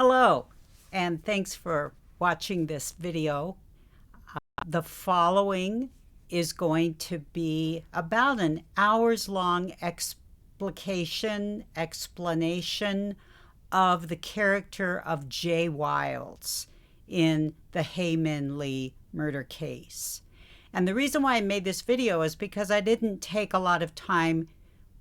Hello, and thanks for watching this video. The following is going to be about an hour's long explanation of the character of Jay Wilds in the Hae Min Lee murder case. And the reason why I made this video is because I didn't take a lot of time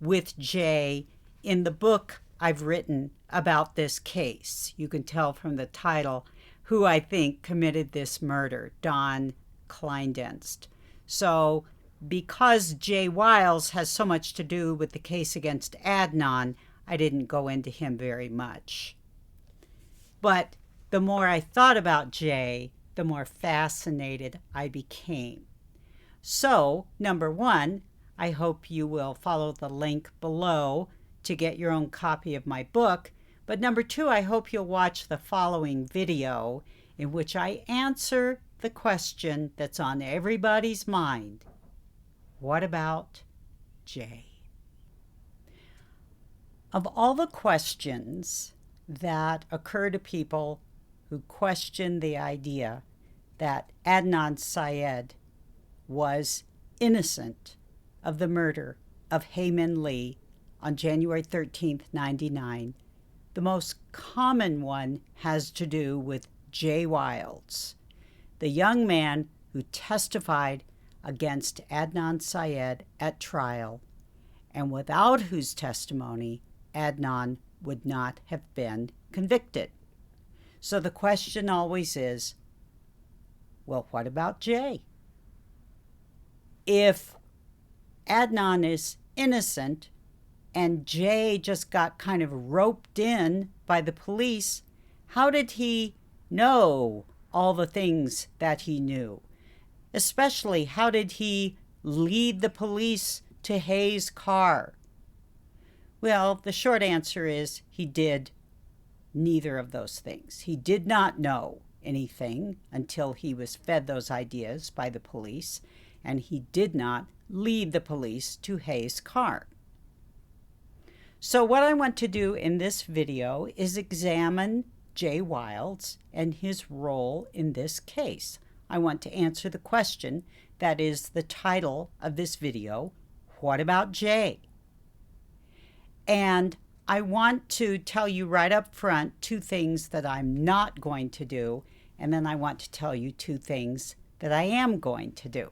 with Jay in the book I've written about this case. You can tell from the title who I think committed this murder, Don Clinedinst. So because Jay Wilds has so much to do with the case against Adnan, I didn't go into him very much. But the more I thought about Jay, the more fascinated I became. So, number one, I hope you will follow the link below to get your own copy of my book. But number two, I hope you'll watch the following video in which I answer the question that's on everybody's mind. What about Jay? Of all the questions that occur to people who question the idea that Adnan Syed was innocent of the murder of Hae Min Lee on January 13th, 1999, the most common one has to do with Jay Wilds, the young man who testified against Adnan Syed at trial, and without whose testimony Adnan would not have been convicted. So the question always is, well, what about Jay? If Adnan is innocent and Jay just got kind of roped in by the police, how did he know all the things that he knew? Especially, how did he lead the police to Hae's car? Well, the short answer is he did neither of those things. He did not know anything until he was fed those ideas by the police, and he did not lead the police to Hae's car. So what I want to do in this video is examine Jay Wilds and his role in this case. I want to answer the question that is the title of this video, what about Jay? And I want to tell you right up front two things that I'm not going to do, and then I want to tell you two things that I am going to do.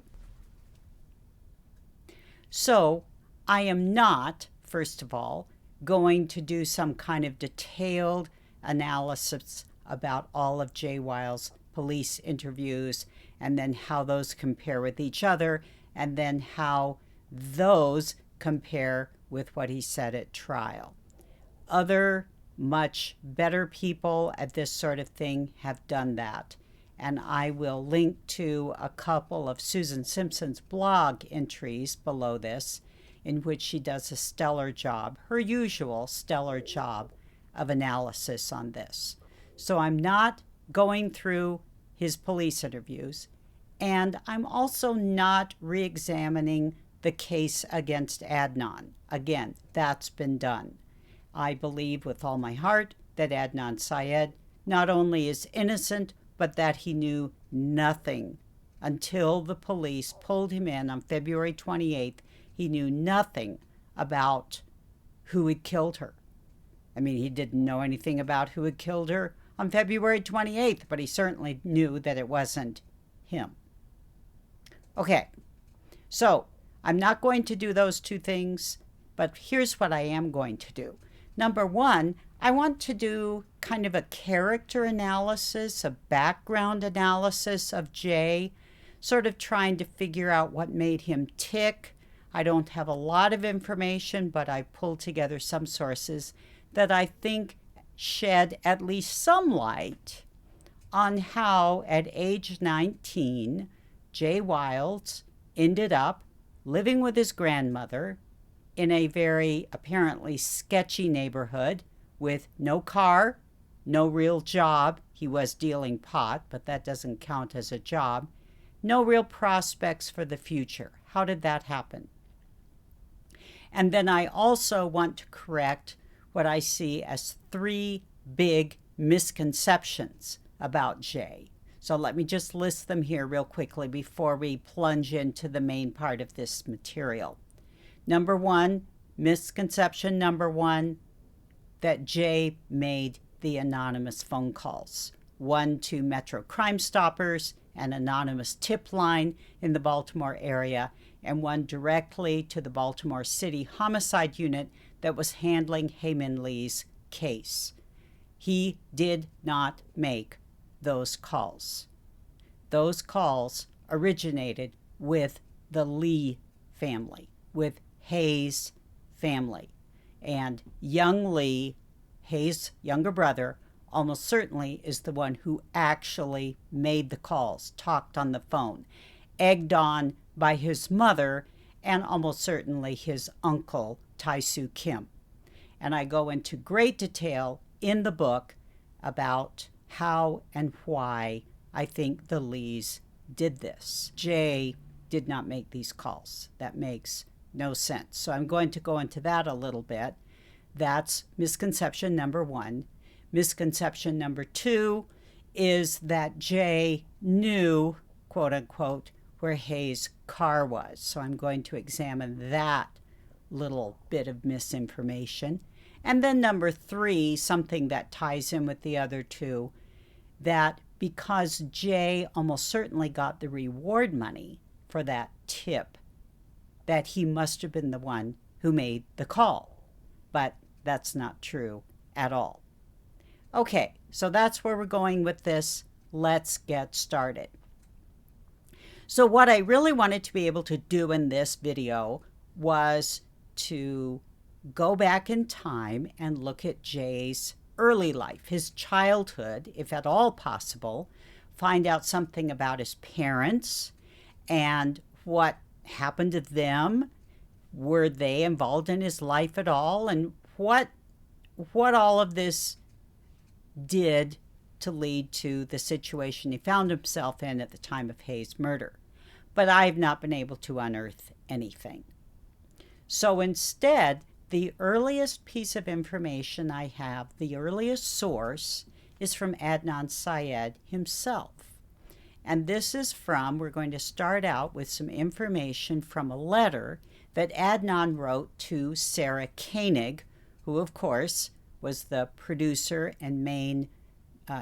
So I am not, first of all, going to do some kind of detailed analysis about all of Jay Wilds' police interviews and then how those compare with each other and then how those compare with what he said at trial. Other much better people at this sort of thing have done that. And I will link to a couple of Susan Simpson's blog entries below this in which she does a stellar job, her usual stellar job of analysis on this. So I'm not going through his police interviews, and I'm also not re-examining the case against Adnan. Again, that's been done. I believe with all my heart that Adnan Syed not only is innocent, but that he knew nothing until the police pulled him in on February 28th. He knew nothing about who had killed her. I mean, he didn't know anything about who had killed her on February 28th, but he certainly knew that it wasn't him. Okay, so I'm not going to do those two things, but here's what I am going to do. Number one, I want to do kind of a character analysis, a background analysis of Jay, sort of trying to figure out what made him tick. I don't have a lot of information, but I pulled together some sources that I think shed at least some light on how, at age 19, Jay Wilds ended up living with his grandmother in a very apparently sketchy neighborhood with no car, no real job. He was dealing pot, but that doesn't count as a job. No real prospects for the future. How did that happen? And then I also want to correct what I see as three big misconceptions about Jay. So let me just list them here real quickly before we plunge into the main part of this material. Number one, misconception number one, that Jay made the anonymous phone calls. One to Metro Crime Stoppers, an anonymous tip line in the Baltimore area, and one directly to the Baltimore City Homicide Unit that was handling Hae Min Lee's case. He did not make those calls. Those calls originated with the Lee family, with Hae's family. And young Lee, Hae's younger brother, almost certainly is the one who actually made the calls, talked on the phone, egged on by his mother and almost certainly his uncle, Tai-Soo Kim. And I go into great detail in the book about how and why I think the Lees did this. Jay did not make these calls. That makes no sense. So I'm going to go into that a little bit. That's misconception number one. Misconception number two is that Jay knew, quote unquote, where Hae's car was. So I'm going to examine that little bit of misinformation. And then number three, something that ties in with the other two, that because Jay almost certainly got the reward money for that tip, that he must have been the one who made the call. But that's not true at all. Okay, so that's where we're going with this. Let's get started. So what I really wanted to be able to do in this video was to go back in time and look at Jay's early life, his childhood, if at all possible, find out something about his parents and what happened to them. Were they involved in his life at all? And what all of this did to lead to the situation he found himself in at the time of Hae's murder. But I've not been able to unearth anything. So instead, the earliest piece of information I have, the earliest source, is from Adnan Syed himself. And this is from, we're going to start out with some information from a letter that Adnan wrote to Sarah Koenig, who of course was the producer and main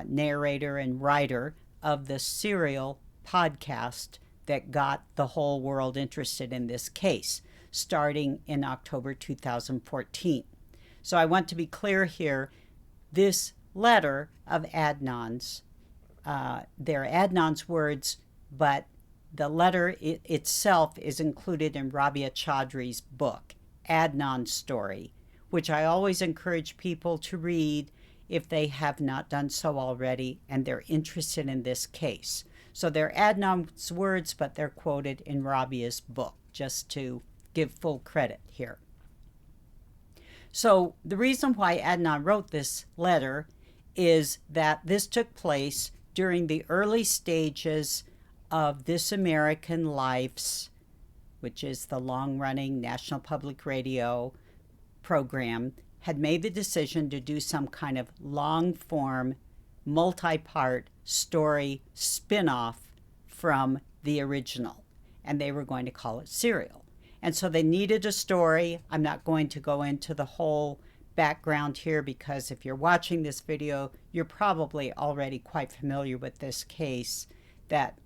narrator and writer of the serial podcast that got the whole world interested in this case, starting in October 2014. So I want to be clear here, this letter of Adnan's, they're Adnan's words, but the letter itself is included in Rabia Chaudhry's book, Adnan's Story, which I always encourage people to read if they have not done so already and they're interested in this case. So they're Adnan's words, but they're quoted in Rabia's book, just to give full credit here. So the reason why Adnan wrote this letter is that this took place during the early stages of This American Life's, which is the long-running National Public Radio program, had made the decision to do some kind of long-form, multi-part story spin-off from the original. And they were going to call it Serial. And so they needed a story. I'm not going to go into the whole background here because if you're watching this video, you're probably already quite familiar with this case, that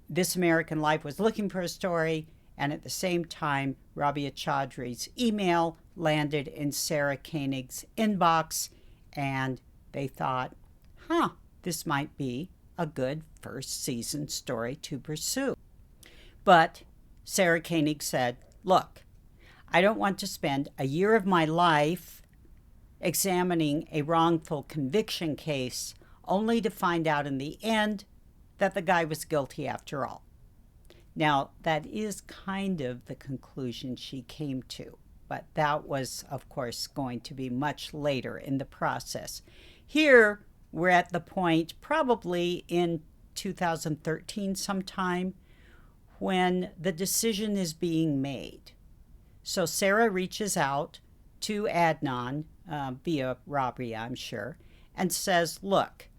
This American Life was looking for a story, and at the same time, Rabia Chaudhry's email landed in Sarah Koenig's inbox, and they thought, this might be a good first season story to pursue. But Sarah Koenig said, look, I don't want to spend a year of my life examining a wrongful conviction case only to find out in the end that the guy was guilty after all. Now, that is kind of the conclusion she came to, but that was, of course, going to be much later in the process. Here, we're at the point, probably in 2013 sometime, when the decision is being made. So Sarah reaches out to Adnan via Rabia, I'm sure, and says, look,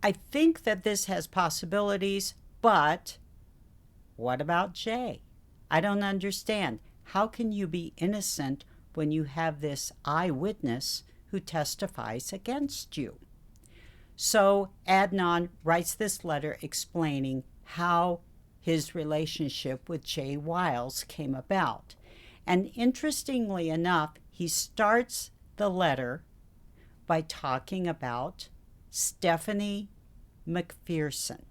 I think that this has possibilities, but what about Jay? I don't understand. How can you be innocent when you have this eyewitness who testifies against you? So Adnan writes this letter explaining how his relationship with Jay Wiles came about. And interestingly enough, he starts the letter by talking about Stephanie McPherson,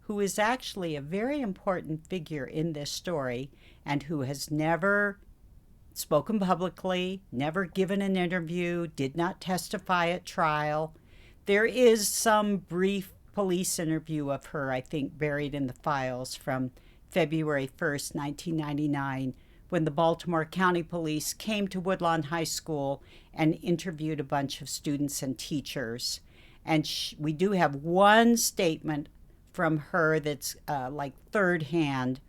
who is actually a very important figure in this story and who has never spoken publicly, never given an interview, did not testify at trial. There is some brief police interview of her, I think, buried in the files from February 1st, 1999, when the Baltimore County Police came to Woodlawn High School and interviewed a bunch of students and teachers. And we do have one statement from her that's like third hand,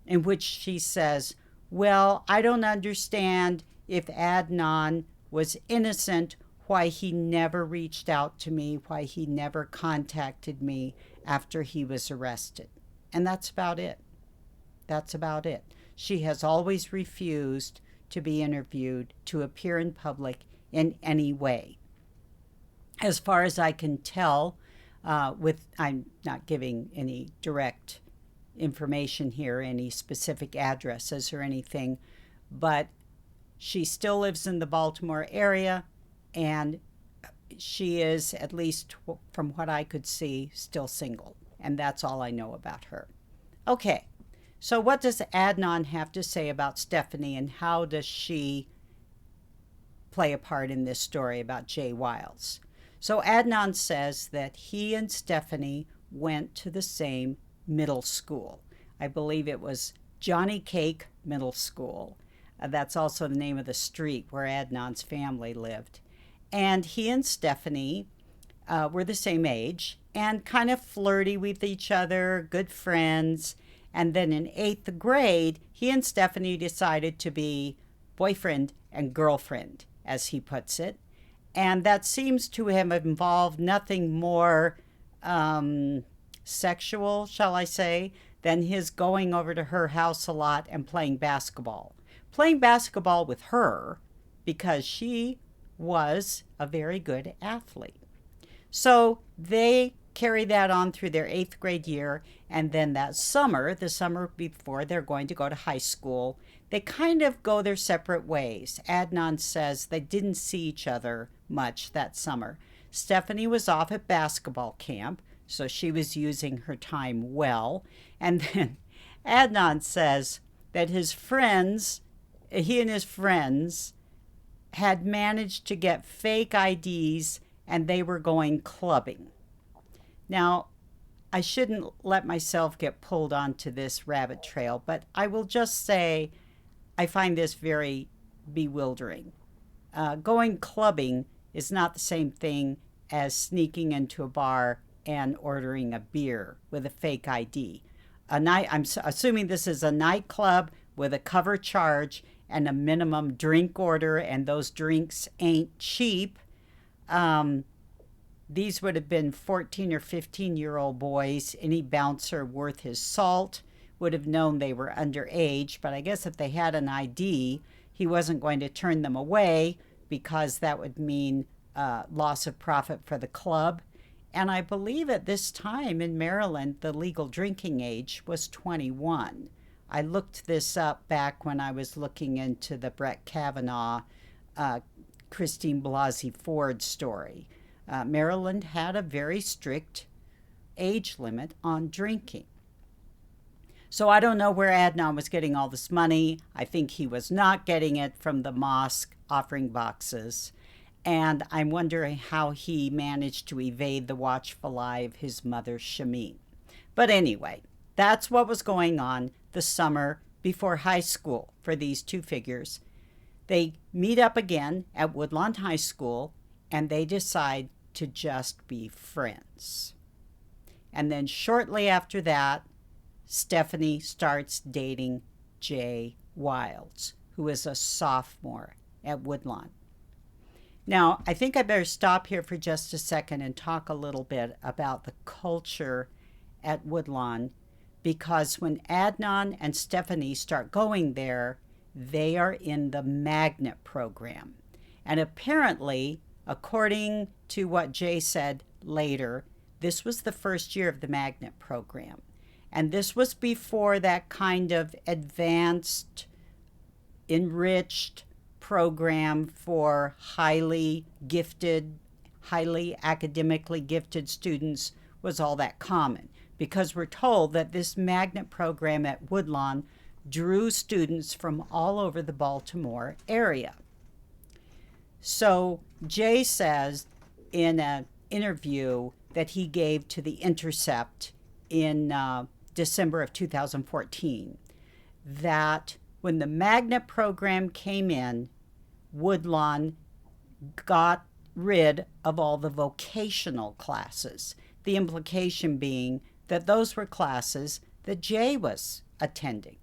in which she says, well, I don't understand if Adnan was innocent, why he never reached out to me, why he never contacted me after he was arrested. And that's about it. That's about it. She has always refused to be interviewed, to appear in public in any way. As far as I can tell, I'm not giving any direct information here, any specific addresses or anything, but she still lives in the Baltimore area, and she is, at least from what I could see, still single. And that's all I know about her. Okay, so what does Adnan have to say about Stephanie, and how does she play a part in this story about Jay Wiles? So Adnan says that he and Stephanie went to the same middle school. I believe it was Johnny Cake Middle School. That's also the name of the street where Adnan's family lived. And he and Stephanie were the same age and kind of flirty with each other, good friends. And then in 8th grade, he and Stephanie decided to be boyfriend and girlfriend, as he puts it. And that seems to have involved nothing more sexual, shall I say, than his going over to her house a lot and playing basketball. Playing basketball with her because she was a very good athlete. So they carry that on through their 8th grade year, and then that summer, the summer before they're going to go to high school, they kind of go their separate ways. Adnan says they didn't see each other much that summer. Stephanie was off at basketball camp, so she was using her time well. And then Adnan says that he and his friends had managed to get fake IDs, and they were going clubbing. Now, I shouldn't let myself get pulled onto this rabbit trail, but I will just say I find this very bewildering. Going clubbing is not the same thing as sneaking into a bar and ordering a beer with a fake ID. I'm assuming this is a nightclub with a cover charge and a minimum drink order, and those drinks ain't cheap. These would have been 14 or 15-year-old boys. Any bouncer worth his salt would have known they were underage, but I guess if they had an ID, he wasn't going to turn them away because that would mean loss of profit for the club. And I believe at this time in Maryland, the legal drinking age was 21. I looked this up back when I was looking into the Brett Kavanaugh, Christine Blasey Ford story. Maryland had a very strict age limit on drinking. So I don't know where Adnan was getting all this money. I think he was not getting it from the mosque offering boxes. And I'm wondering how he managed to evade the watchful eye of his mother, Shameen. But anyway, that's what was going on the summer before high school for these two figures. They meet up again at Woodlawn High School, and they decide to just be friends. And then shortly after that, Stephanie starts dating Jay Wiles, who is a sophomore at Woodlawn. Now, I think I better stop here for just a second and talk a little bit about the culture at Woodlawn, because when Adnan and Stephanie start going there, they are in the magnet program. And apparently, according to what Jay said later, this was the first year of the magnet program. And this was before that kind of advanced, enriched program for highly gifted, highly academically gifted students was all that common, because we're told that this magnet program at Woodlawn drew students from all over the Baltimore area. So Jay says in an interview that he gave to The Intercept in December of 2014 that when the magnet program came in, Woodlawn got rid of all the vocational classes. The implication being that those were classes that Jay was attending.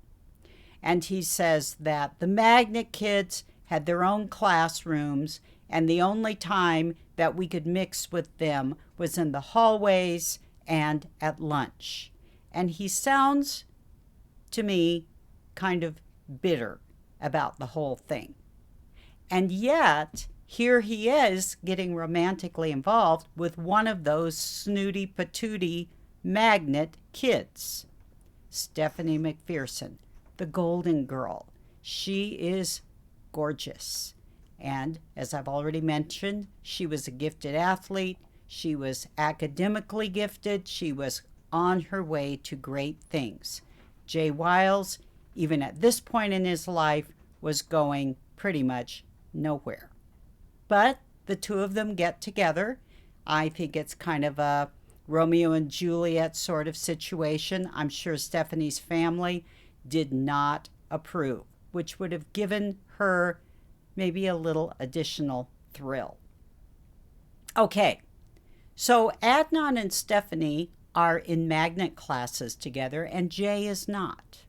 And he says that the magnet kids had their own classrooms, and the only time that we could mix with them was in the hallways and at lunch. And he sounds to me kind of bitter about the whole thing. And yet, here he is getting romantically involved with one of those snooty patootie magnet kids, Stephanie McPherson, the golden girl. She is gorgeous. And as I've already mentioned, she was a gifted athlete. She was academically gifted. She was on her way to great things. Jay Wiles, even at this point in his life, was going pretty much nowhere. But the two of them get together. I think it's kind of a Romeo and Juliet sort of situation. I'm sure Stephanie's family did not approve, which would have given her maybe a little additional thrill. Okay, so Adnan and Stephanie are in magnet classes together, and Jay is not.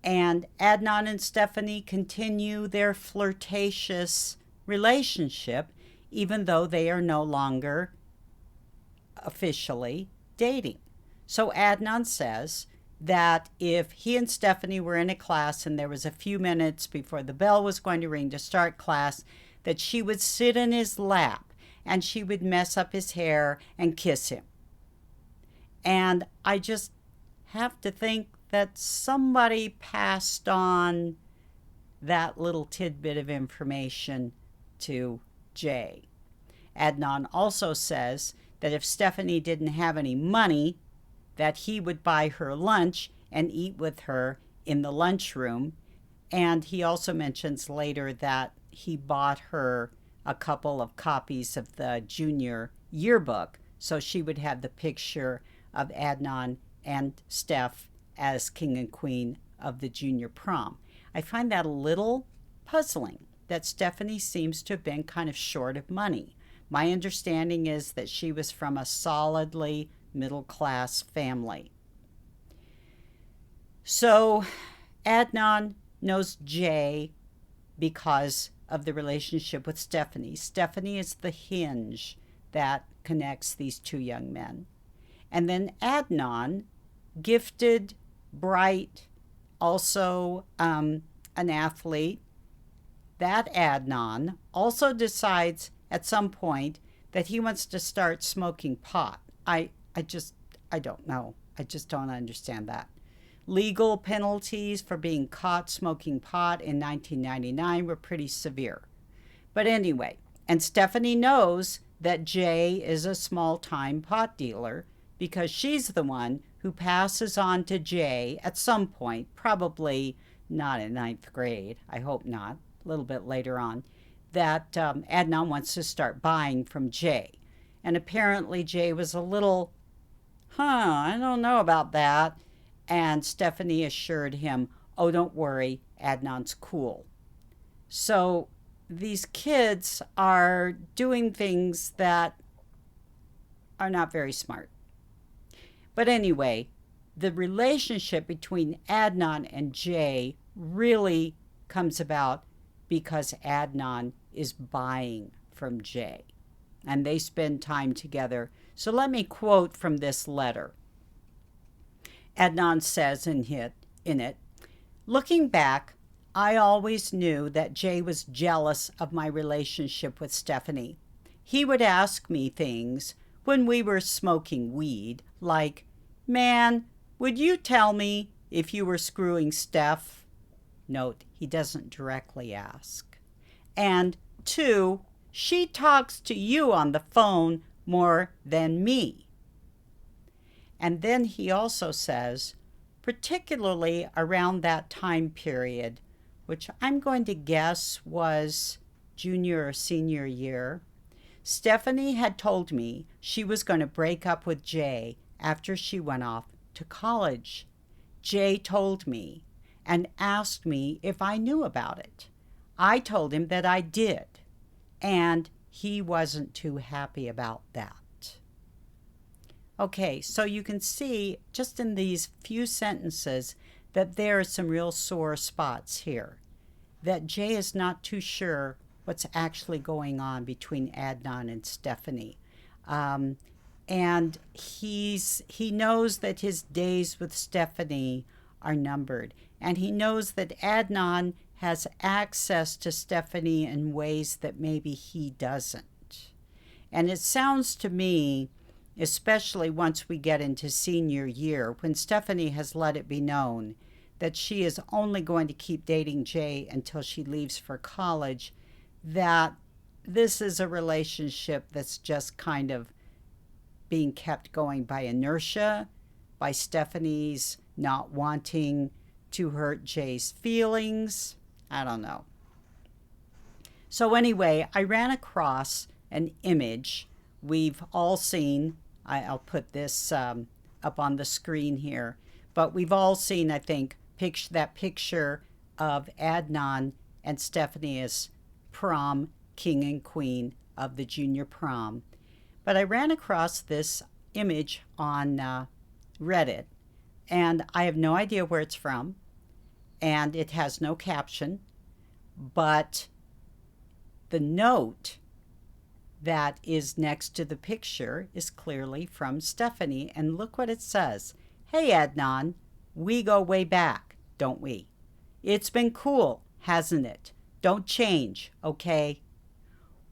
And Adnan and Stephanie continue their flirtatious relationship, even though they are no longer officially dating. So Adnan says that if he and Stephanie were in a class and there was a few minutes before the bell was going to ring to start class, that she would sit in his lap and she would mess up his hair and kiss him. And I just have to think that somebody passed on that little tidbit of information to Jay. Adnan also says that if Stephanie didn't have any money, that he would buy her lunch and eat with her in the lunchroom. And he also mentions later that he bought her a couple of copies of the junior yearbook so she would have the picture of Adnan and Steph as king and queen of the junior prom. I find that a little puzzling, that Stephanie seems to have been kind of short of money. My understanding is that she was from a solidly middle-class family. So Adnan knows Jay because of the relationship with Stephanie. Stephanie is the hinge that connects these two young men. And then Adnan, gifted, bright, also an athlete, that Adnan also decides at some point that he wants to start smoking pot. I don't know. I just don't understand that. Legal penalties for being caught smoking pot in 1999 were pretty severe. But anyway, and Stephanie knows that Jay is a small-time pot dealer because she's the one who passes on to Jay at some point, probably not in ninth grade, I hope not, a little bit later on, that Adnan wants to start buying from Jay. And apparently Jay was a little, I don't know about that. And Stephanie assured him, oh, don't worry, Adnan's cool. So these kids are doing things that are not very smart. But anyway, the relationship between Adnan and Jay really comes about because Adnan is buying from Jay, and they spend time together. So let me quote from this letter. Adnan says in it, "Looking back, I always knew that Jay was jealous of my relationship with Stephanie. He would ask me things when we were smoking weed, like, 'Man, would you tell me if you were screwing Steph?'" Note, he doesn't directly ask. And 2, "She talks to you on the phone more than me." And then he also says, particularly around that time period, which I'm going to guess was junior or senior year, Stephanie had told me she was going to break up with Jay after she went off to college. Jay told me and asked me if I knew about it. I told him that I did, and he wasn't too happy about that. Okay, so you can see just in these few sentences that there are some real sore spots here, that Jay is not too sure what's actually going on between Adnan and Stephanie. And he knows that his days with Stephanie are numbered, and he knows that Adnan has access to Stephanie in ways that maybe he doesn't. And it sounds to me, especially once we get into senior year, when Stephanie has let it be known that she is only going to keep dating Jay until she leaves for college, that this is a relationship that's just kind of being kept going by inertia, by Stephanie's not wanting to hurt Jay's feelings. I don't know. So anyway, I ran across an image we've all seen. I'll put this up on the screen here. But we've all seen, I think, that picture of Adnan and Stephanie as prom king and queen of the junior prom. But I ran across this image on Reddit, and I have no idea where it's from, and it has no caption, but the note that is next to the picture is clearly from Stephanie, and look what it says. "Hey Adnan, we go way back, don't we? It's been cool, hasn't it? Don't change, okay?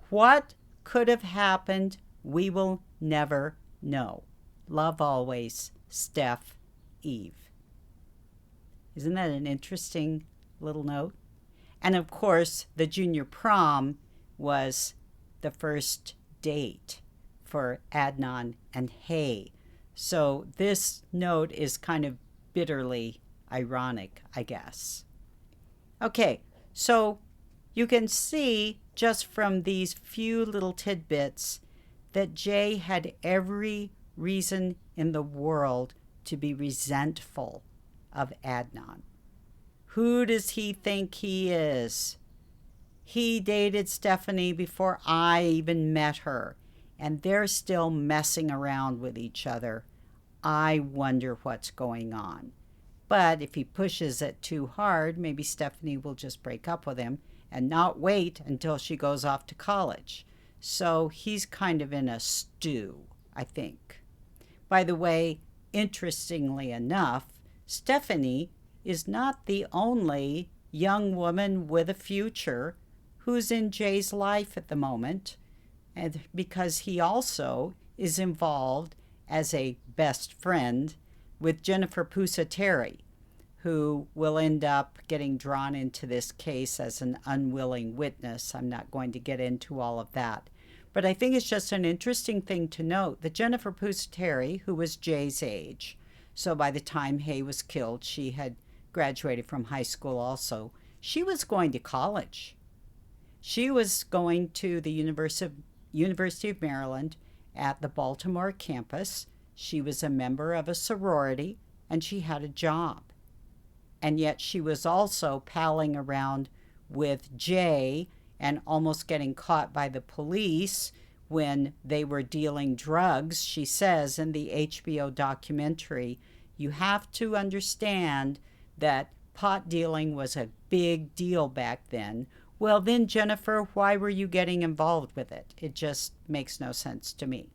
What could have happened, we will never know. Love always, Steph, Eve." Isn't that an interesting little note? And of course, the junior prom was the first date for Adnan and Hae. So this note is kind of bitterly ironic, I guess. Okay, so you can see just from these few little tidbits that Jay had every reason in the world to be resentful of Adnan. Who does he think he is? He dated Stephanie before I even met her, and they're still messing around with each other. I wonder what's going on. But if he pushes it too hard, maybe Stephanie will just break up with him and not wait until she goes off to college. So he's kind of in a stew, I think. By the way, interestingly enough, Stephanie is not the only young woman with a future who's in Jay's life at the moment, and because he also is involved as a best friend with Jennifer Pusateri, who will end up getting drawn into this case as an unwilling witness. I'm not going to get into all of that. But I think it's just an interesting thing to note that Jennifer Pusateri, who was Jay's age, so by the time Hae was killed, she had graduated from high school also, she was going to college. She was going to the University of Maryland at the Baltimore campus. She was a member of a sorority, and she had a job. And yet she was also palling around with Jay and almost getting caught by the police when they were dealing drugs. She says in the HBO documentary, you have to understand that pot dealing was a big deal back then. well, then, Jennifer, why were you getting involved with it? It just makes no sense to me.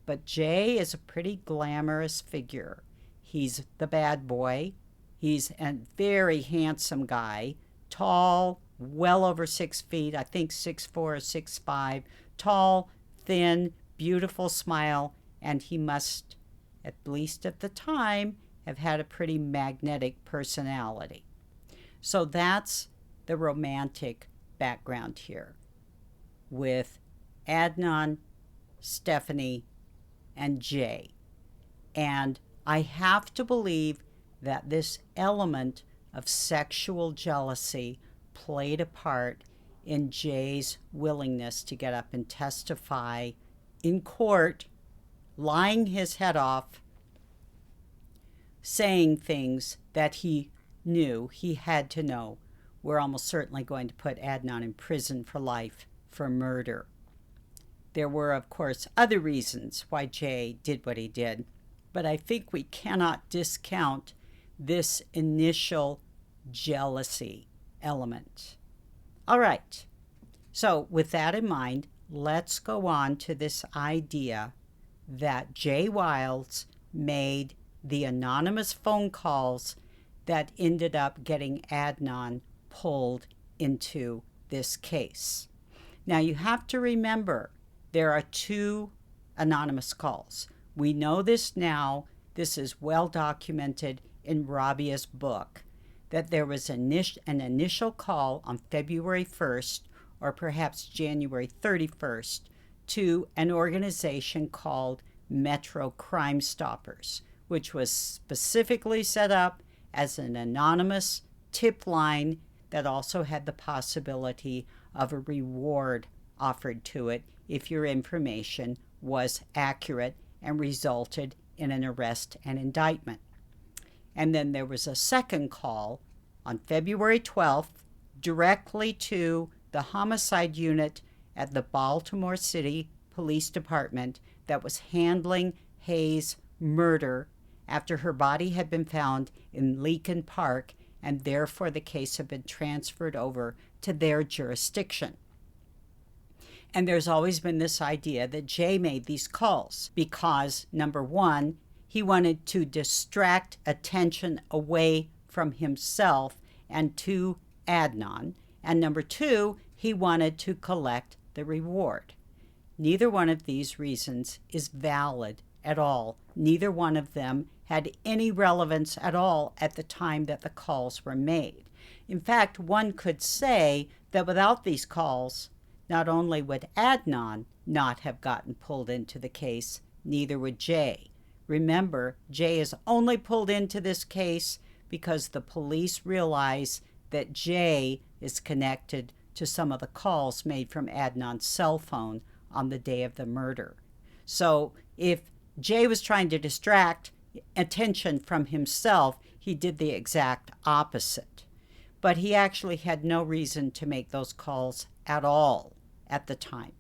But Jay is a pretty glamorous figure. He's the bad boy. He's a very handsome guy, tall, well over 6 feet, I think 6'4" or 6'5", tall, thin, beautiful smile, and he must, at least at the time, have had a pretty magnetic personality. So that's the romantic background here with Adnan, Stephanie, and Jay. And I have to believe that this element of sexual jealousy played a part in Jay's willingness to get up and testify in court, lying his head off, saying things that he knew, he had to know, were almost certainly going to put Adnan in prison for life for murder. There were, of course, other reasons why Jay did what he did, but I think we cannot discount this initial jealousy element. All right, so with that in mind, let's go on to this idea that Jay Wilds made the anonymous phone calls that ended up getting Adnan pulled into this case. Now, you have to remember there are 2 anonymous calls. We know this now. This is well documented in Rabia's book, that there was an initial call on February 1st or perhaps January 31st to an organization called Metro Crime Stoppers, which was specifically set up as an anonymous tip line that also had the possibility of a reward offered to it if your information was accurate and resulted in an arrest and indictment. And then there was a second call on February 12th directly to the homicide unit at the Baltimore City Police Department that was handling Hae's murder after her body had been found in Leakin Park, and therefore the case had been transferred over to their jurisdiction. And there's always been this idea that Jay made these calls because, number one, he wanted to distract attention away from himself and to Adnan, and number two, he wanted to collect the reward. Neither one of these reasons is valid at all. Neither one of them had any relevance at all at the time that the calls were made. In fact, one could say that without these calls, not only would Adnan not have gotten pulled into the case, neither would Jay. Remember, Jay is only pulled into this case because the police realize that Jay is connected to some of the calls made from Adnan's cell phone on the day of the murder. So if Jay was trying to distract attention from himself, he did the exact opposite. But he actually had no reason to make those calls at all at the time.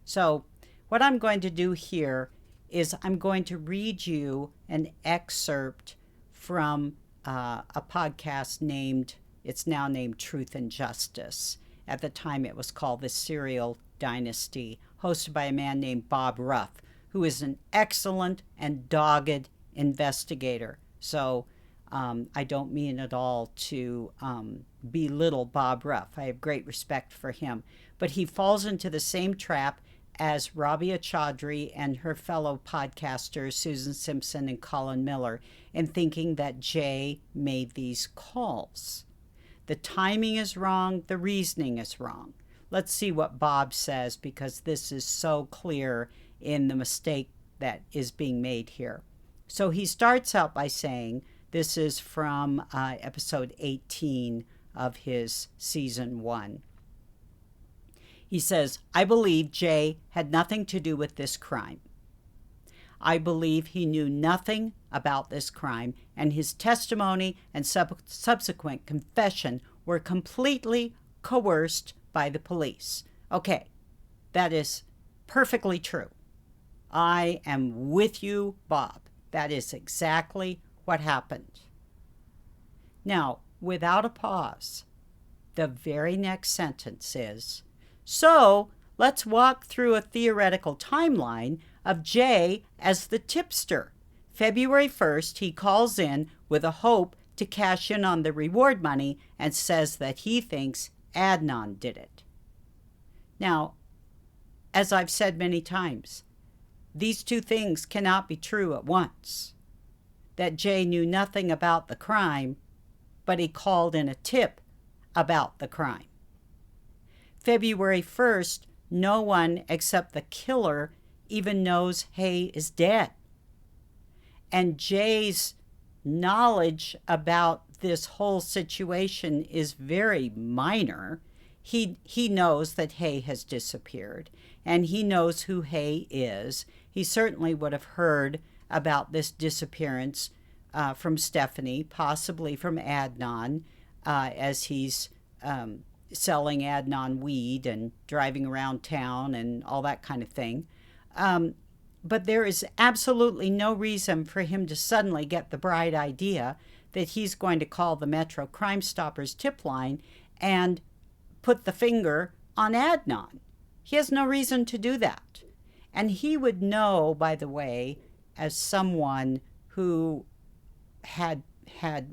So what I'm going to do here is I'm going to read you an excerpt from a podcast it's now named Truth and Justice. At the time it was called The Serial Dynasty, hosted by a man named Bob Ruff, who is an excellent and dogged investigator. So I don't mean at all to belittle Bob Ruff. I have great respect for him. But he falls into the same trap as Rabia Chaudhry and her fellow podcasters, Susan Simpson and Colin Miller, in thinking that Jay made these calls. The timing is wrong. The reasoning is wrong. Let's see what Bob says, because this is so clear in the mistake that is being made here. So he starts out by saying, this is from episode 18 of his season 1. He says, I believe Jay had nothing to do with this crime. I believe he knew nothing about this crime, and his testimony and subsequent confession were completely coerced by the police. Okay, that is perfectly true. I am with you, Bob. That is exactly what happened. Now, without a pause, The very next sentence is, so let's walk through a theoretical timeline of Jay as the tipster. February 1st, he calls in with a hope to cash in on the reward money and says that he thinks Adnan did it. Now, as I've said many times, these two things cannot be true at once. That Jay knew nothing about the crime, but he called in a tip about the crime. February 1st, no one except the killer even knows Hae is dead. And Jay's knowledge about this whole situation is very minor. He knows that Hae has disappeared, and he knows who Hae is. He certainly would have heard about this disappearance from Stephanie, possibly from Adnan, as he's selling Adnan weed and driving around town and all that kind of thing. But there is absolutely no reason for him to suddenly get the bright idea that he's going to call the Metro Crime Stoppers tip line and put the finger on Adnan. He has no reason to do that. And he would know, by the way, as someone who had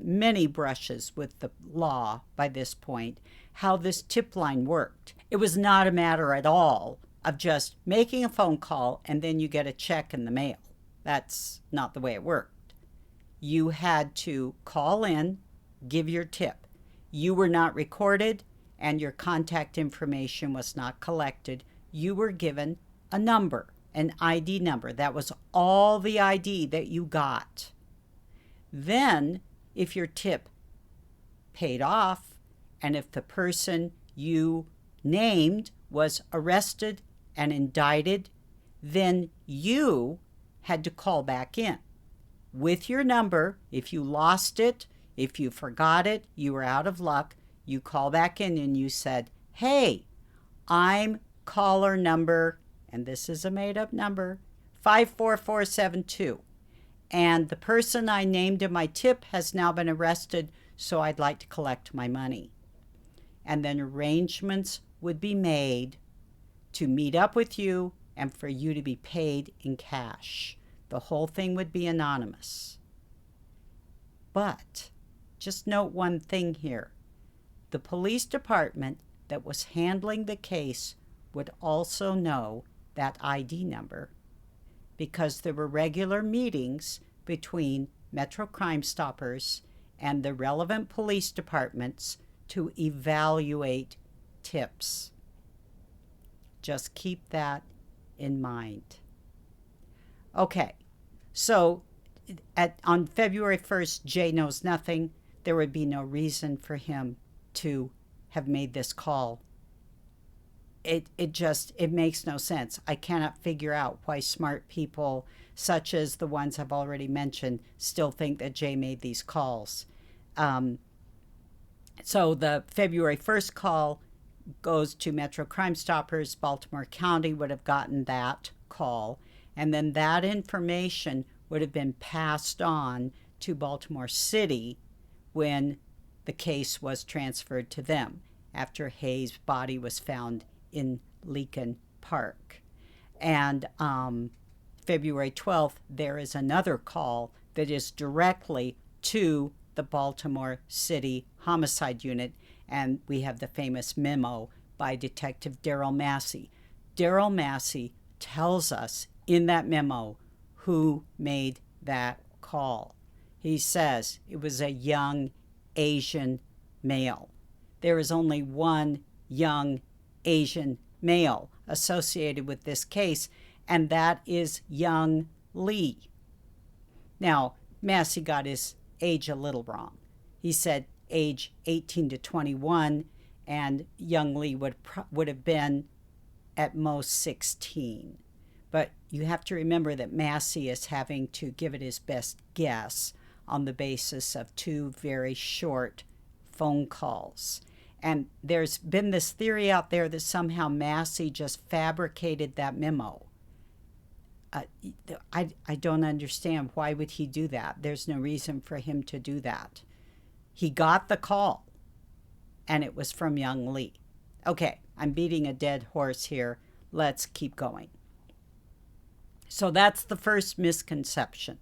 many brushes with the law by this point, how this tip line worked. It was not a matter at all of just making a phone call and then you get a check in the mail. That's not the way it worked. You had to call in, give your tip. You were not recorded and your contact information was not collected. You were given a number, an ID number. That was all the ID that you got. Then, if your tip paid off, and if the person you named was arrested and indicted, then you had to call back in with your number. If you lost it, if you forgot it, you were out of luck, you call back in and you said, hey, I'm caller number, and this is a made-up number, 54472. And the person I named in my tip has now been arrested, so I'd like to collect my money. And then arrangements would be made to meet up with you and for you to be paid in cash. The whole thing would be anonymous. But just note one thing here. The police department that was handling the case would also know that ID number, because there were regular meetings between Metro Crime Stoppers and the relevant police departments to evaluate tips. Just keep that in mind. Okay, so on February 1st, Jay knows nothing. There would be no reason for him to have made this call. It makes no sense. I cannot figure out why smart people, such as the ones I've already mentioned, still think that Jay made these calls. So the February 1st call goes to Metro Crime Stoppers. Baltimore County would have gotten that call, and then that information would have been passed on to Baltimore City when the case was transferred to them after Hae's body was found in Leakin Park. And February 12th, there is another call that is directly to the Baltimore City Homicide Unit, and we have the famous memo by Detective Daryl Massey. Daryl Massey tells us in that memo who made that call. He says it was a young Asian male. There is only one young Asian male associated with this case, and that is young Lee. Now, Massey got his age a little wrong. He said age 18 to 21, and young Lee would have been at most 16. But you have to remember that Massey is having to give it his best guess on the basis of two very short phone calls. And there's been this theory out there that somehow Massey just fabricated that memo. I don't understand. Why would he do that? There's no reason for him to do that. He got the call, and it was from young Lee. Okay, I'm beating a dead horse here. Let's keep going. So that's the first misconception,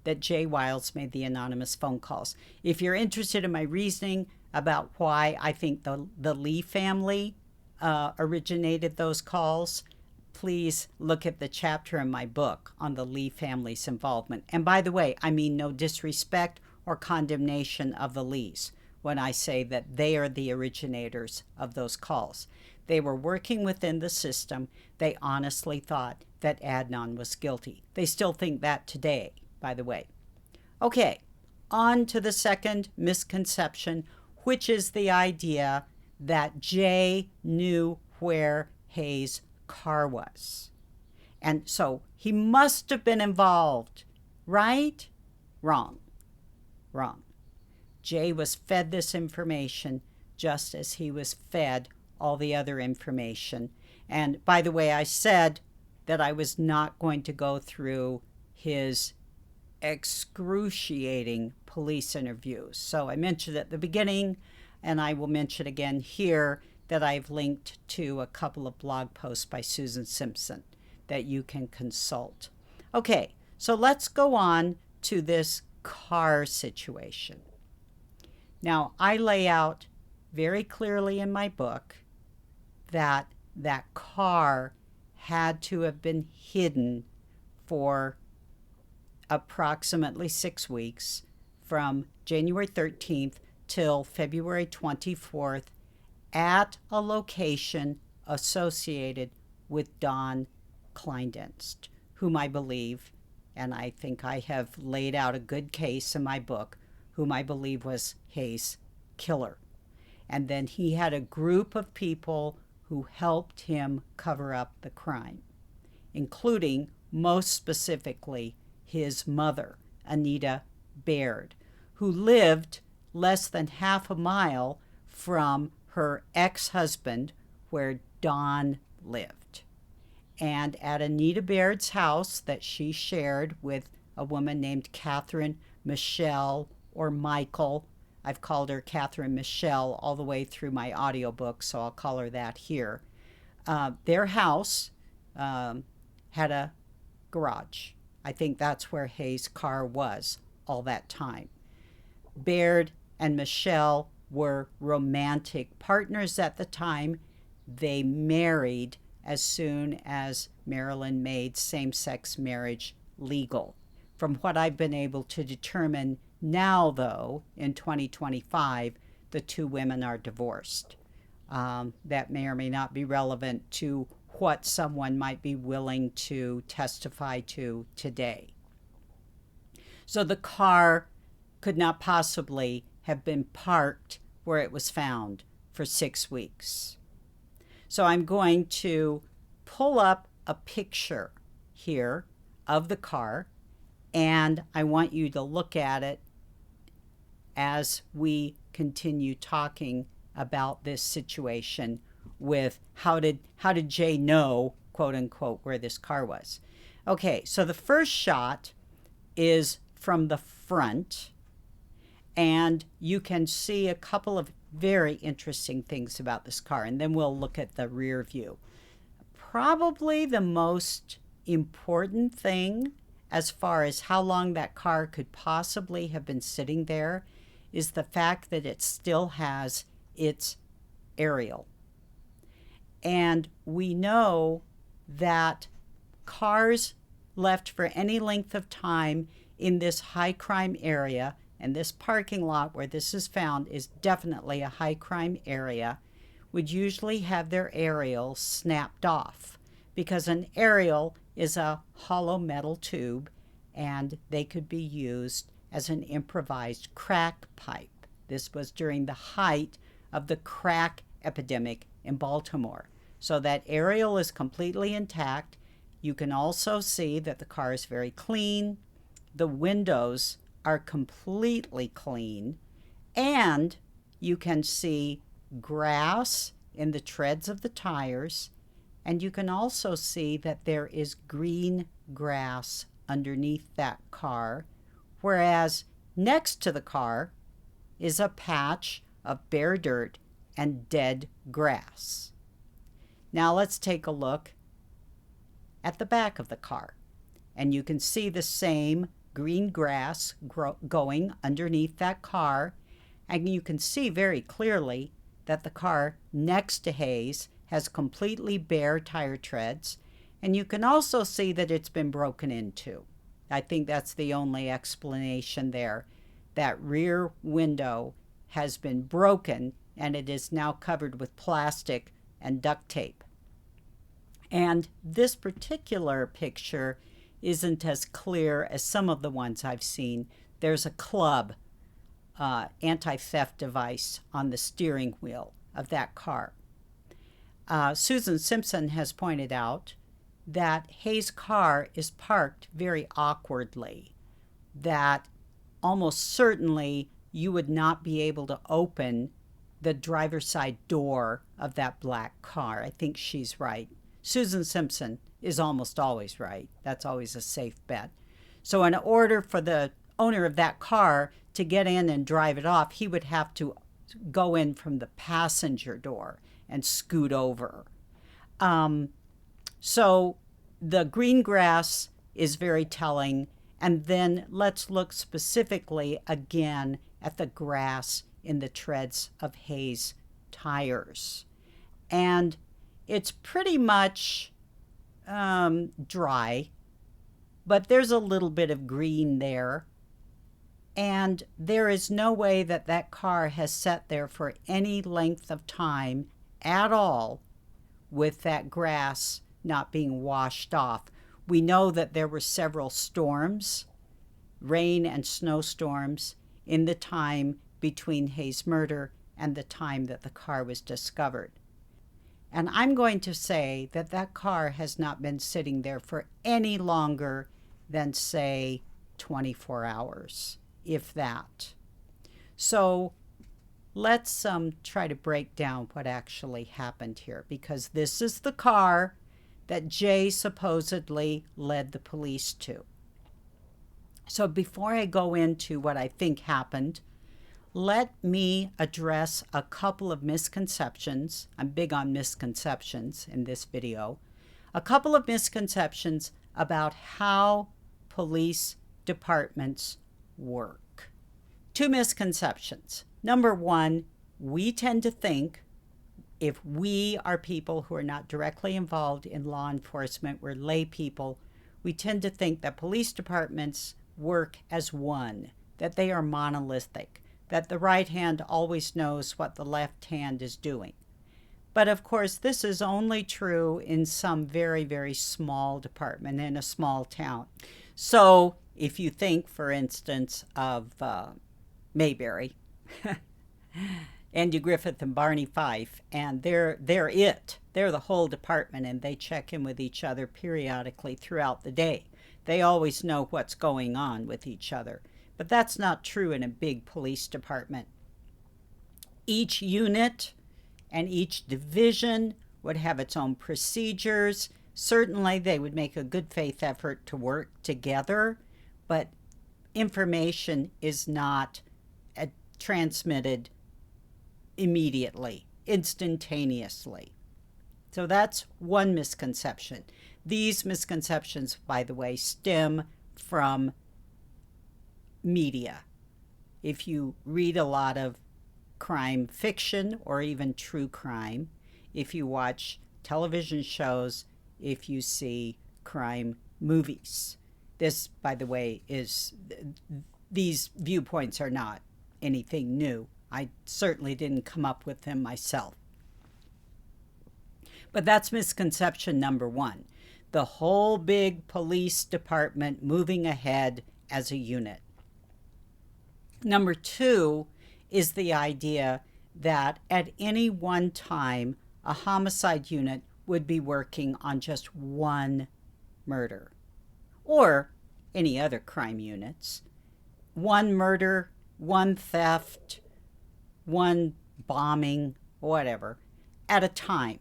that Jay Wiles made the anonymous phone calls. If you're interested in my reasoning about why I think the Lee family originated those calls, please look at the chapter in my book on the Lee family's involvement. And by the way, I mean no disrespect or condemnation of the Lees when I say that they are the originators of those calls. They were working within the system. They honestly thought that Adnan was guilty. They still think that today, by the way. Okay, on to the second misconception, which is the idea that Jay knew where Hae's car was. And so he must have been involved, right? Wrong. Jay was fed this information just as he was fed all the other information. And by the way, I said that I was not going to go through his excruciating police interviews. So I mentioned at the beginning, and I will mention again here, that I've linked to a couple of blog posts by Susan Simpson that you can consult. Okay, so let's go on to this car situation. Now, I lay out very clearly in my book that that car had to have been hidden for approximately 6 weeks, from January 13th till February 24th, at a location associated with Don Clinedinst, whom I believe, and I think I have laid out a good case in my book, whom I believe was Hae's killer. And then he had a group of people who helped him cover up the crime, including, most specifically, his mother, Anita Baird, who lived less than half a mile from her ex-husband, where Don lived. And at Anita Baird's house that she shared with a woman named Catherine Michelle, or Michael, I've called her Catherine Michelle all the way through my audiobook, so I'll call her that here. Their house had a garage. I think that's where Hae's car was all that time. Baird and Michelle were romantic partners at the time. They married as soon as Maryland made same-sex marriage legal. From what I've been able to determine now, though, in 2025, the two women are divorced. That may or may not be relevant to what someone might be willing to testify to today. So the car could not possibly have been parked where it was found for 6 weeks. So I'm going to pull up a picture here of the car, and I want you to look at it as we continue talking about this situation with how did Jay know, quote unquote, where this car was. Okay, so the first shot is from the front, and you can see a couple of very interesting things about this car, and then we'll look at the rear view. Probably the most important thing as far as how long that car could possibly have been sitting there is the fact that it still has its aerial. And we know that cars left for any length of time in this high crime area, and this parking lot where this is found is definitely a high crime area, would usually have their aerial snapped off, because an aerial is a hollow metal tube and they could be used as an improvised crack pipe. This was during the height of the crack epidemic in Baltimore. So that aerial is completely intact. You can also see that the car is very clean. The windows are completely clean, and you can see grass in the treads of the tires, and you can also see that there is green grass underneath that car, whereas next to the car is a patch of bare dirt and dead grass. Now let's take a look at the back of the car. And you can see the same green grass going underneath that car. And you can see very clearly that the car next to Hae's has completely bare tire treads. And you can also see that it's been broken into. I think that's the only explanation there. That rear window has been broken and it is now covered with plastic and duct tape. And this particular picture isn't as clear as some of the ones I've seen. There's a club anti-theft device on the steering wheel of that car. Susan Simpson has pointed out that Hae's car is parked very awkwardly, that almost certainly you would not be able to open the driver's side door of that black car. I think she's right. Susan Simpson is almost always right. That's always a safe bet. So in order for the owner of that car to get in and drive it off, he would have to go in from the passenger door and scoot over. So the green grass is very telling. And then let's look specifically again at the grass in the treads of Hae's tires. And it's pretty much dry, but there's a little bit of green there. And there is no way that that car has sat there for any length of time at all with that grass not being washed off. We know that there were several storms, rain and snowstorms, in the time between Hae's murder and the time that the car was discovered. And I'm going to say that that car has not been sitting there for any longer than, say, 24 hours, if that. So let's try to break down what actually happened here, because this is the car that Jay supposedly led the police to. So before I go into what I think happened, let me address a couple of misconceptions. I'm big on misconceptions in this video. A couple of misconceptions about how police departments work. Two misconceptions. Number one, we tend to think, if we are people who are not directly involved in law enforcement, we're lay people, we tend to think that police departments work as one, that they are monolithic, that the right hand always knows what the left hand is doing. But of course, this is only true in some very, very small department in a small town. So if you think, for instance, of Mayberry, Andy Griffith and Barney Fife, and they're the whole department, and they check in with each other periodically throughout the day. They always know what's going on with each other. But that's not true in a big police department. Each unit and each division would have its own procedures. Certainly, they would make a good faith effort to work together, but information is not transmitted immediately, instantaneously. So that's one misconception. These misconceptions, by the way, stem from media. If you read a lot of crime fiction or even true crime, if you watch television shows, if you see crime movies. This, by the way, these viewpoints are not anything new. I certainly didn't come up with them myself. But that's misconception number one. The whole big police department moving ahead as a unit. Number two is the idea that at any one time, a homicide unit would be working on just one murder, or any other crime units. One murder, one theft, one bombing, whatever, at a time.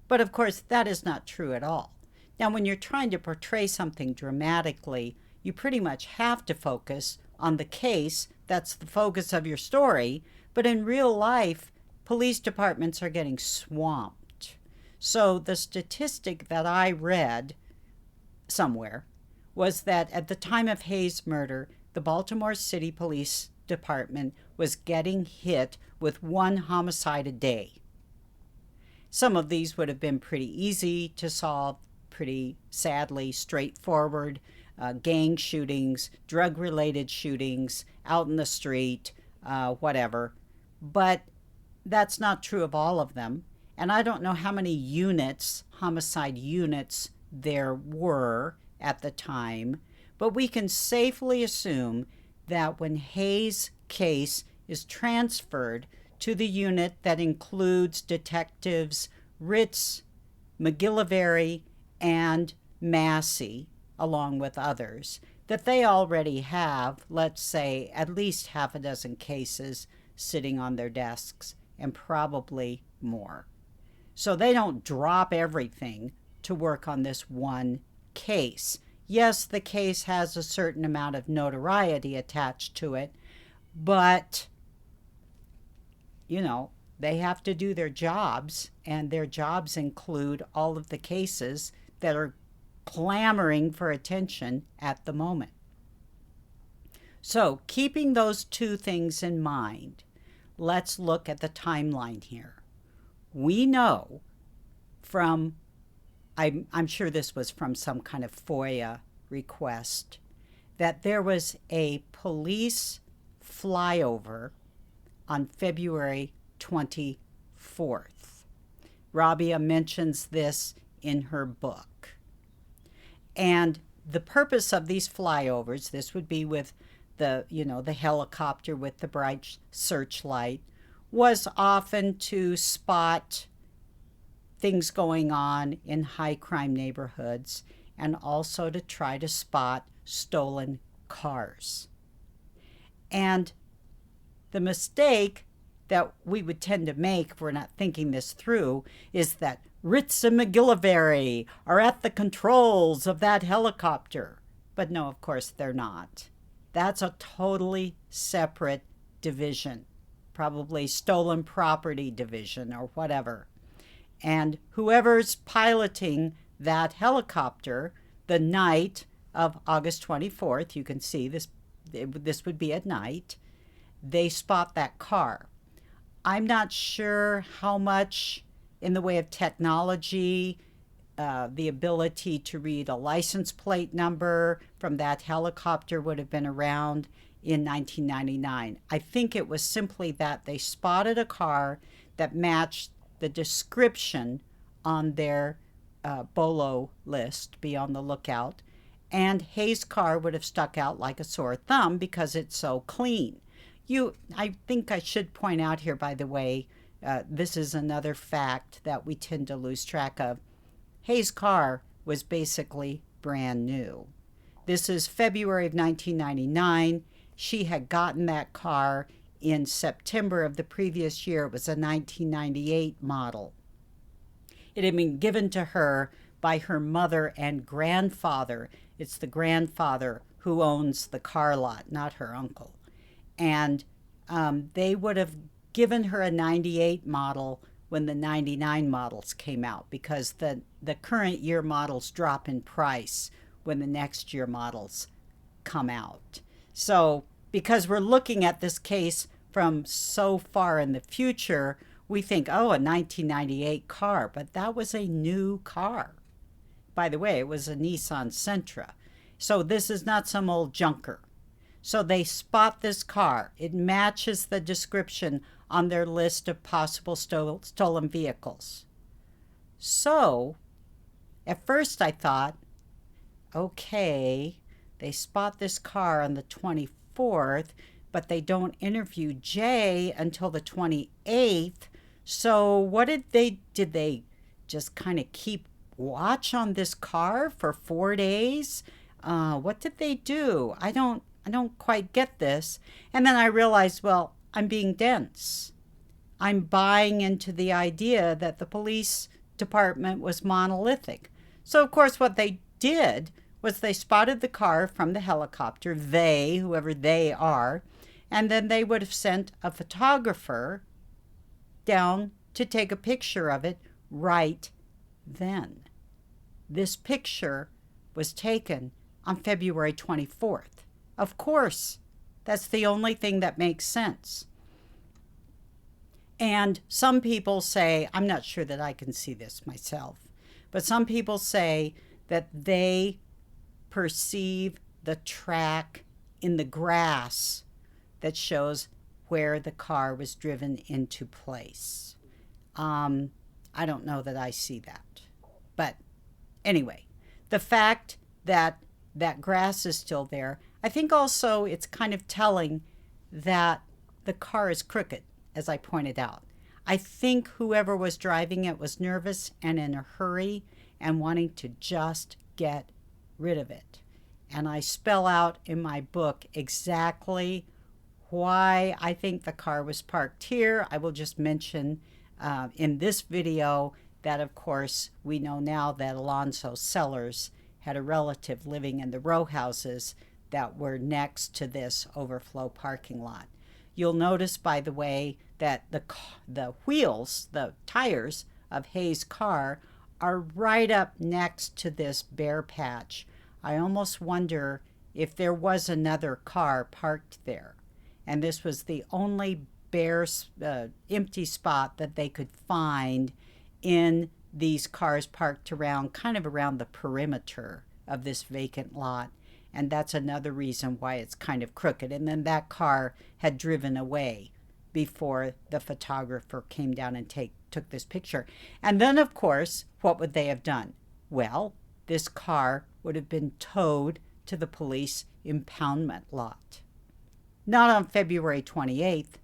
But of course, that is not true at all. Now, when you're trying to portray something dramatically, you pretty much have to focus on the case. That's the focus of your story. But in real life, police departments are getting swamped. So the statistic that I read somewhere was that at the time of Hae's murder, the Baltimore City Police Department was getting hit with one homicide a day. Some of these would have been pretty easy to solve, pretty sadly straightforward. Gang shootings, drug-related shootings, out in the street, whatever. But that's not true of all of them. And I don't know how many units, homicide units, there were at the time, but we can safely assume that when Hae's case is transferred to the unit that includes detectives Ritz, McGillivray, and Massey, along with others, that they already have, let's say, at least half a dozen cases sitting on their desks, and probably more. So they don't drop everything to work on this one case. Yes, the case has a certain amount of notoriety attached to it, but, they have to do their jobs, and their jobs include all of the cases that are clamoring for attention at the moment. So, keeping those two things in mind, let's look at the timeline here. We know from, I'm sure this was from some kind of FOIA request, that there was a police flyover on February 24th. Rabia mentions this in her book. And the purpose of these flyovers, this would be with the helicopter with the bright searchlight, was often to spot things going on in high crime neighborhoods and also to try to spot stolen cars. And the mistake that we would tend to make if we're not thinking this through is that Ritz and McGillivray are at the controls of that helicopter. But no, of course they're not. That's a totally separate division, probably stolen property division or whatever. And whoever's piloting that helicopter the night of August 24th, you can see this would be at night, they spot that car. I'm not sure how much in the way of technology, the ability to read a license plate number from that helicopter would have been around in 1999. I think it was simply that they spotted a car that matched the description on their BOLO list, be on the lookout, and Hae's car would have stuck out like a sore thumb because it's so clean. I think I should point out here, by the way, this is another fact that we tend to lose track of. Hae's car was basically brand new. This is February of 1999. She had gotten that car in September of the previous year. It was a 1998 model. It had been given to her by her mother and grandfather. It's the grandfather who owns the car lot, not her uncle. And they would have given her a 98 model when the 99 models came out, because the current year models drop in price when the next year models come out. So because we're looking at this case from so far in the future, we think, oh, a 1998 car, but that was a new car. By the way, it was a Nissan Sentra. So this is not some old junker. So they spot this car. It matches the description on their list of possible stolen vehicles. So at first I thought, okay, they spot this car on the 24th, but they don't interview Jay until the 28th. So what did they just kind of keep watch on this car for 4 days? What did they do? I don't quite get this. And then I realized, well, I'm being dense. I'm buying into the idea that the police department was monolithic. So, of course, what they did was they spotted the car from the helicopter, whoever they are, and then they would have sent a photographer down to take a picture of it right then. This picture was taken on February 24th. Of course, that's the only thing that makes sense. And some people say, I'm not sure that I can see this myself, but some people say that they perceive the track in the grass that shows where the car was driven into place. I don't know that I see that. But anyway, the fact that that grass is still there, I think also it's kind of telling that the car is crooked, as I pointed out. I think whoever was driving it was nervous and in a hurry and wanting to just get rid of it. And I spell out in my book exactly why I think the car was parked here. I will just mention in this video that, of course, we know now that Alonzo Sellers had a relative living in the row houses that were next to this overflow parking lot. You'll notice, by the way, that the wheels, the tires of Hae's car are right up next to this bare patch. I almost wonder if there was another car parked there, and this was the only bare, empty spot that they could find in these cars parked around, kind of around the perimeter of this vacant lot. And that's another reason why it's kind of crooked. And then that car had driven away before the photographer came down and took this picture. And then, of course, what would they have done? Well, this car would have been towed to the police impoundment lot. Not on February 28th,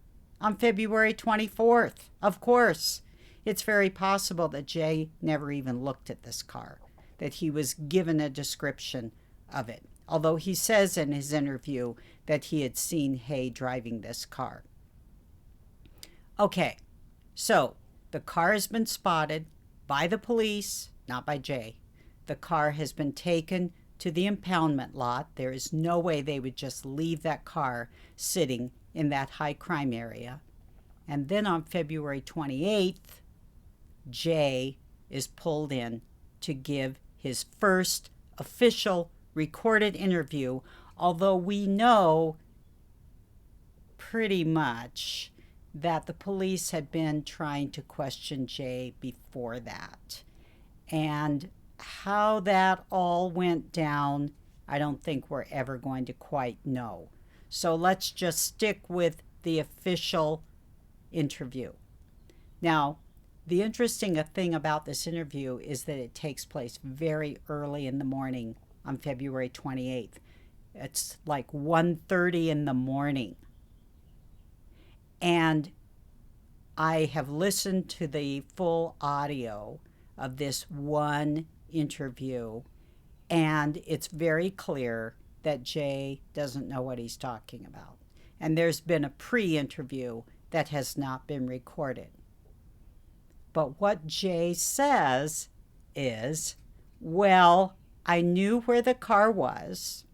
on February 24th, of course. It's very possible that Jay never even looked at this car, that he was given a description of it, although he says in his interview that he had seen Hae driving this car. Okay, so the car has been spotted by the police, not by Jay. The car has been taken to the impoundment lot. There is no way they would just leave that car sitting in that high crime area. And then on February 28th, Jay is pulled in to give his first official recorded interview, although we know pretty much that the police had been trying to question Jay before that. And how that all went down, I don't think we're ever going to quite know. So let's just stick with the official interview. Now, the interesting thing about this interview is that it takes place very early in the morning on February 28th. It's like 1:30 in the morning. And I have listened to the full audio of this one interview, and it's very clear that Jay doesn't know what he's talking about. And there's been a pre-interview that has not been recorded. But what Jay says is, well, I knew where the car was,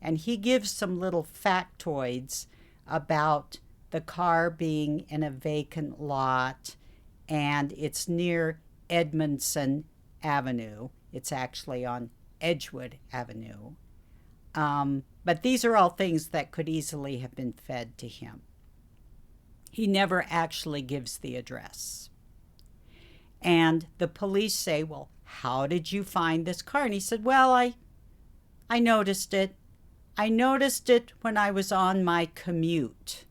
and he gives some little factoids about the car being in a vacant lot, and it's near Edmondson Avenue. It's actually on Edgewood Avenue. But these are all things that could easily have been fed to him. He never actually gives the address. And the police say, well, how did you find this car? And he said, well, I noticed it. I noticed it when I was on my commute.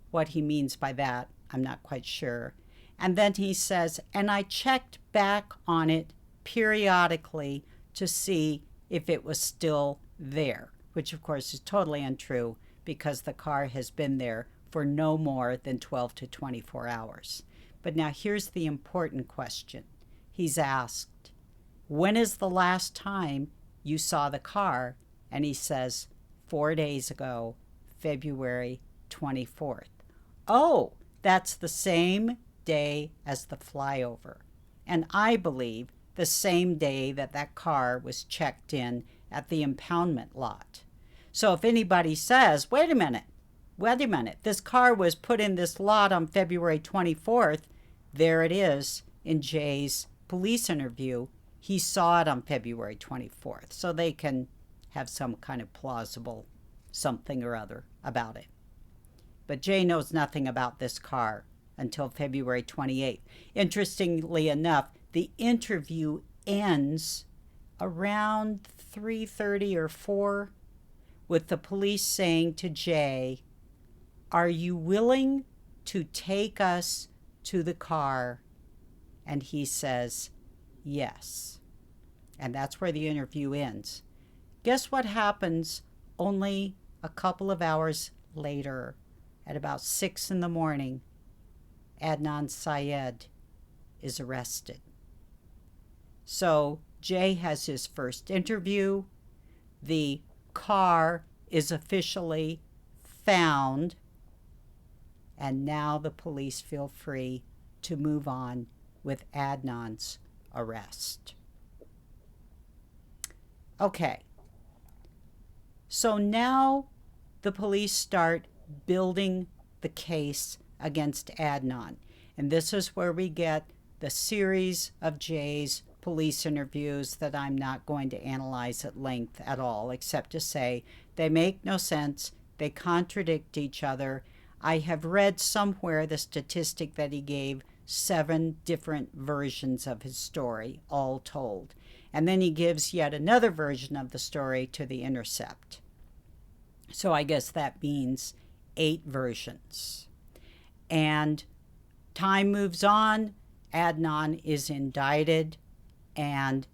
What he means by that, I'm not quite sure. And then he says, and I checked back on it periodically to see if it was still there, which of course is totally untrue because the car has been there for no more than 12 to 24 hours. But now here's the important question. He's asked, when is the last time you saw the car? And he says, 4 days ago, February 24th. Oh, that's the same day as the flyover. And I believe the same day that that car was checked in at the impoundment lot. So if anybody says, wait a minute, wait a minute, this car was put in this lot on February 24th. There it is in Jay's police interview. He saw it on February 24th. So they can have some kind of plausible something or other about it. But Jay knows nothing about this car until February 28th. Interestingly enough, the interview ends around 3:30 or 4 with the police saying to Jay, "Are you willing to take us to the car?" And he says, "Yes." And that's where the interview ends. Guess what happens only a couple of hours later? At about 6 in the morning, Adnan Syed is arrested. So Jay has his first interview. The car is officially found. And now the police feel free to move on with Adnan's arrest. Okay. So now the police start building the case against Adnan. And this is where we get the series of Jay's police interviews that I'm not going to analyze at length at all, except to say they make no sense. They contradict each other. I have read somewhere the statistic that he gave 7 different versions of his story, all told. And then he gives yet another version of the story to The Intercept. So I guess that means 8 versions. And time moves on. Adnan is indicted, and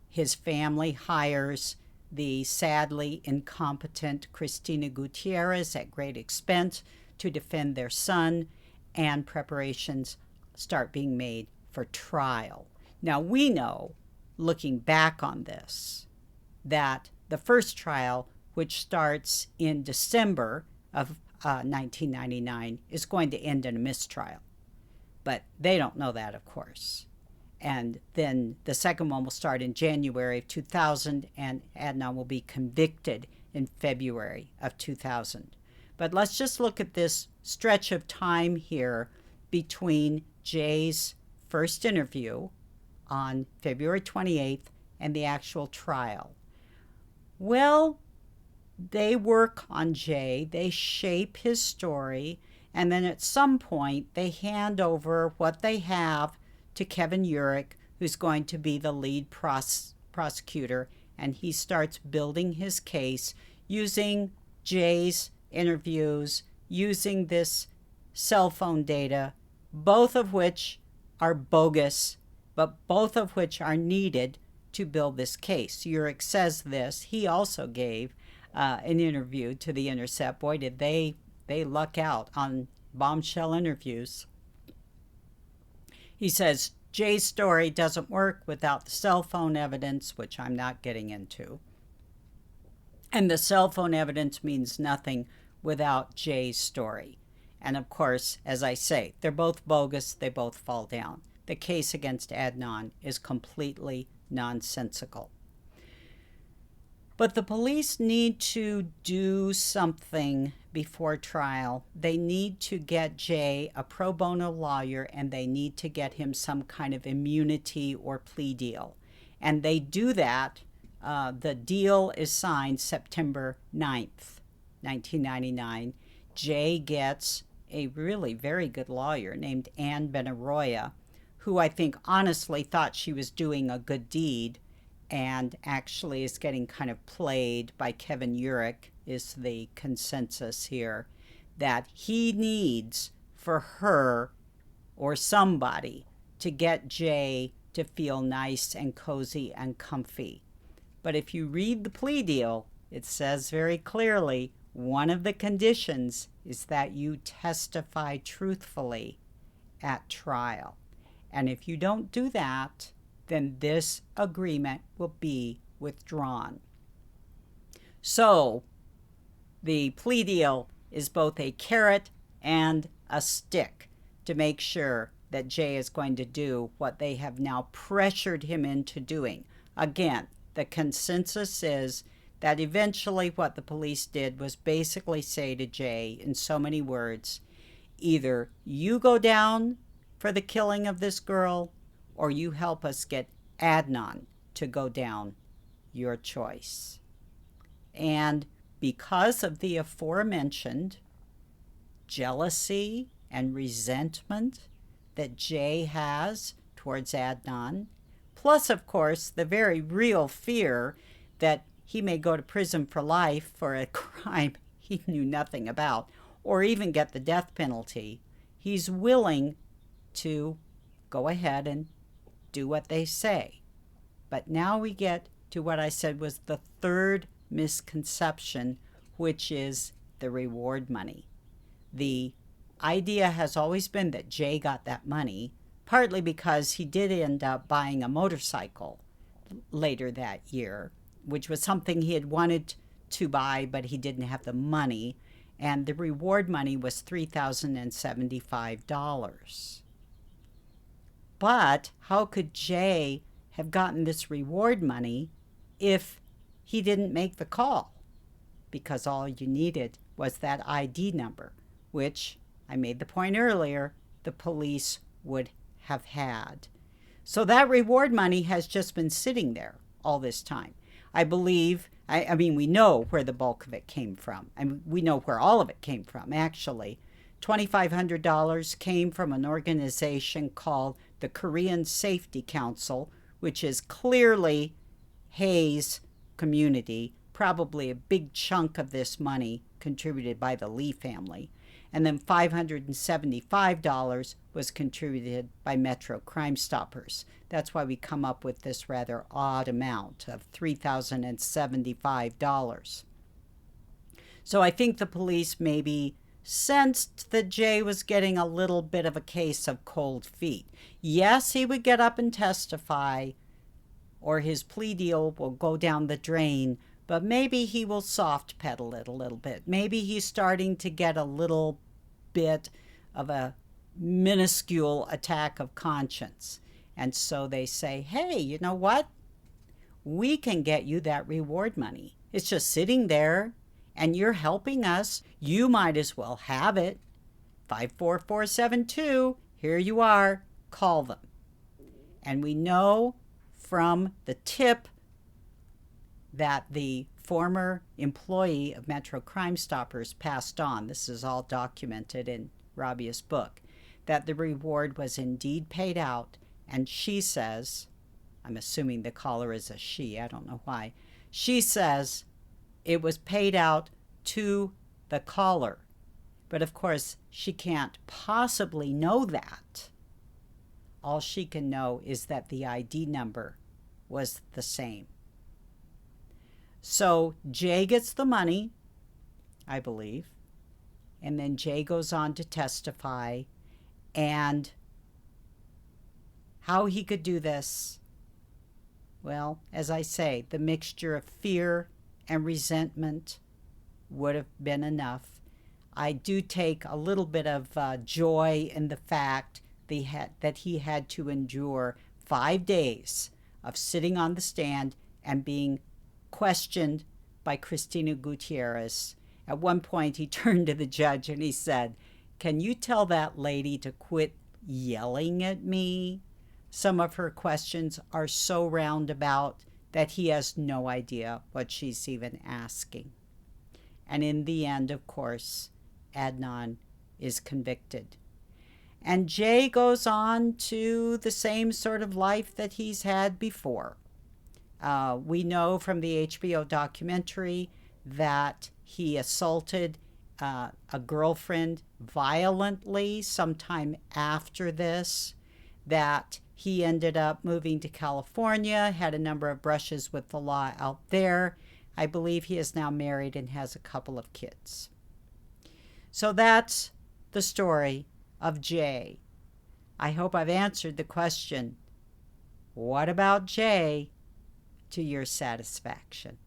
his family hires the sadly incompetent Cristina Gutierrez at great expense to defend their son, and preparations start being made for trial. Now we know, looking back on this, that the first trial, which starts in December of 1999, is going to end in a mistrial. But they don't know that, of course. And then the second one will start in January of 2000, and Adnan will be convicted in February of 2000. But let's just look at this stretch of time here between Jay's first interview on February 28th and the actual trial. Well, they work on Jay, they shape his story, and then at some point they hand over what they have to Kevin Urich, who's going to be the lead prosecutor, and he starts building his case using Jay's interviews, using this cell phone data, both of which are bogus, but both of which are needed to build this case. Urich says this. He also gave an interview to The Intercept. Boy, did they luck out on bombshell interviews. He says Jay's story doesn't work without the cell phone evidence, which I'm not getting into. And the cell phone evidence means nothing without Jay's story. And of course, as I say, they're both bogus. They both fall down. The case against Adnan is completely nonsensical. But the police need to do something before trial. They need to get Jay a pro bono lawyer, and they need to get him some kind of immunity or plea deal. And they do that. The deal is signed September 9th, 1999. Jay gets a really very good lawyer named Ann Benaroya, who I think honestly thought she was doing a good deed, and actually is getting kind of played by Kevin Urich, is the consensus here, that he needs for her or somebody to get Jay to feel nice and cozy and comfy. But if you read the plea deal, it says very clearly one of the conditions is that you testify truthfully at trial. And if you don't do that, then this agreement will be withdrawn. So the plea deal is both a carrot and a stick to make sure that Jay is going to do what they have now pressured him into doing. Again, the consensus is that eventually what the police did was basically say to Jay in so many words, either you go down for the killing of this girl or you help us get Adnan to go down, your choice. And because of the aforementioned jealousy and resentment that Jay has towards Adnan, plus, of course, the very real fear that he may go to prison for life for a crime he knew nothing about, or even get the death penalty, he's willing to go ahead and do what they say. But now we get to what I said was the third misconception, which is the reward money. The idea has always been that Jay got that money, partly because he did end up buying a motorcycle later that year, which was something he had wanted to buy, but he didn't have the money. And the reward money was $3,075. But how could Jay have gotten this reward money if he didn't make the call? Because all you needed was that ID number, which I made the point earlier, the police would have had. So that reward money has just been sitting there all this time. I believe, I mean, we know where the bulk of it came from. I mean, we know where all of it came from, actually. $2,500 came from an organization called the Korean Safety Council, which is clearly Hae's community, probably a big chunk of this money contributed by the Lee family. And then $575 was contributed by Metro Crime Stoppers. That's why we come up with this rather odd amount of $3,075. So I think the police maybe sensed that Jay was getting a little bit of a case of cold feet. Yes, he would get up and testify, or his plea deal will go down the drain, but maybe he will soft pedal it a little bit. Maybe he's starting to get a little bit of a minuscule attack of conscience. And so they say, hey, you know what? We can get you that reward money. It's just sitting there, and you're helping us. You might as well have it. 54472, here you are. Call them. And we know from the tip that the former employee of Metro Crime Stoppers passed on, this is all documented in Rabia's book, that the reward was indeed paid out. And she says, I'm assuming the caller is a she, I don't know why, she says it was paid out to the caller. But of course, she can't possibly know that. All she can know is that the ID number was the same. So Jay gets the money, I believe, and then Jay goes on to testify, and how he could do this, well, as I say, the mixture of fear and resentment would have been enough. I do take a little bit of joy in the fact that he had to endure 5 days of sitting on the stand and being questioned by Cristina Gutierrez. At one point, he turned to the judge and he said, "Can you tell that lady to quit yelling at me?" Some of her questions are so roundabout that he has no idea what she's even asking. And in the end, of course, Adnan is convicted. And Jay goes on to the same sort of life that he's had before. We know from the HBO documentary that he assaulted a girlfriend violently sometime after this, that he ended up moving to California, had a number of brushes with the law out there. I believe he is now married and has a couple of kids. So that's the story of Jay. I hope I've answered the question, what about Jay, to your satisfaction.